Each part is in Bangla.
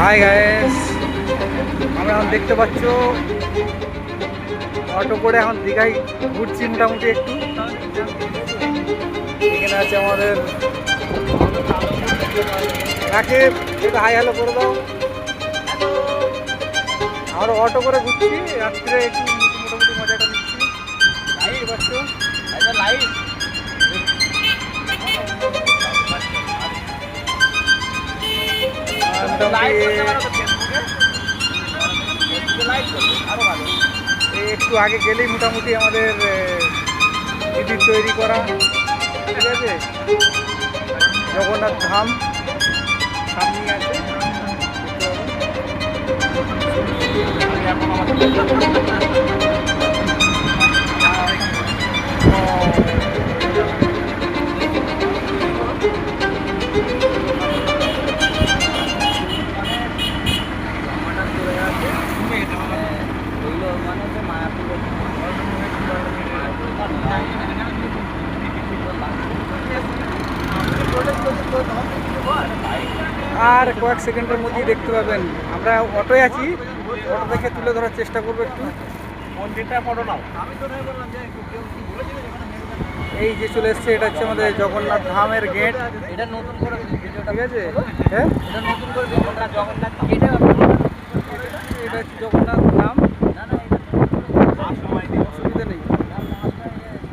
হাই গাইস, আমরা এখন দেখতে পাচ্ছ অটো করে এখন দীঘায় ঘুরছি মোটামুটি একটু। এখানে আছে আমাদের রাকিব, একটু হাই হ্যালো করে দাও। আমরা অটো করে ঘুরছি রাত্রে, একটু মোটামুটি মজাটা নিচ্ছি। দেখতে পাচ্ছ লাইভ একটু আগে গেলেই মোটামুটি আমাদের দিদির তৈরি করা, ঠিক আছে, জগন্নাথ ধাম সামনে আছে। আর কয়েক সেকেন্ডের মধ্যেই দেখতে পাবেন আমরা অটোয় আছি। অটো থেকে তুলে ধরার চেষ্টা করবো একটু। এই যে চলে এসছে, এটা হচ্ছে আমাদের জগন্নাথ ধামের গেট। এটা নতুন করে, ঠিক আছে, হ্যাঁ এটা নতুন করে জগন্নাথ গেট, এটা হচ্ছে জগন্নাথ ধাম। অসুবিধা নেই,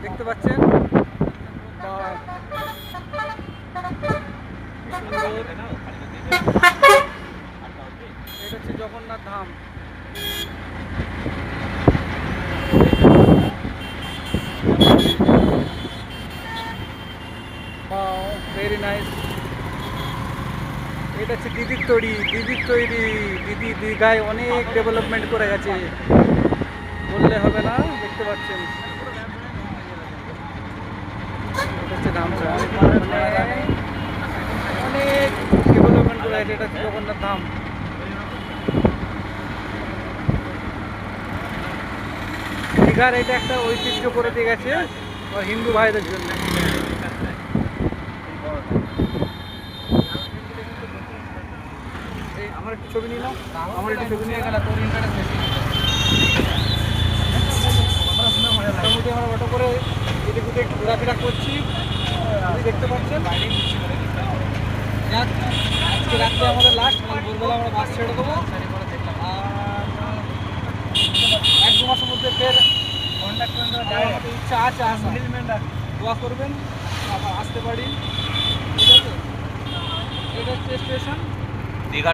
দেখতে পাচ্ছেন। এটা হচ্ছে জগন্নাথ ধাম। Very nice. এটা হচ্ছে দিদির তৈরি। দিদি দীঘায় অনেক ডেভেলপমেন্ট করে গেছে, বললে হবে না। দেখতে পাচ্ছেন এটা হচ্ছে ধামটা, অনেক ডেভেলপমেন্ট করে গেছে। এটা হচ্ছে জগন্নাথ ধাম। দীঘার এটা একটা ঐতিহ্য করে দিয়ে গেছে হিন্দু ভাইদের জন্য। আমার একটু ছবি নিয়ে নাও, আমার একটু ছবি নিয়ে গেলে তোর ইন্টারেস্ট বেশি। মোটামুটি আমরা অটো করে এদিক ওদিক একটু ঘোরাফেরা করছি, দেখতে পাচ্ছেন। আজকে রাত্রে আমাদের লাস্ট, মানে ভোরবেলা আমরা বাস ছেড়ে দেবো। আর 1-2 মাসের মধ্যে ফের ইচ্ছা আছে, দোয়া করবেন আবার আসতে পারি, ঠিক আছে। এটা হচ্ছে স্টেশন।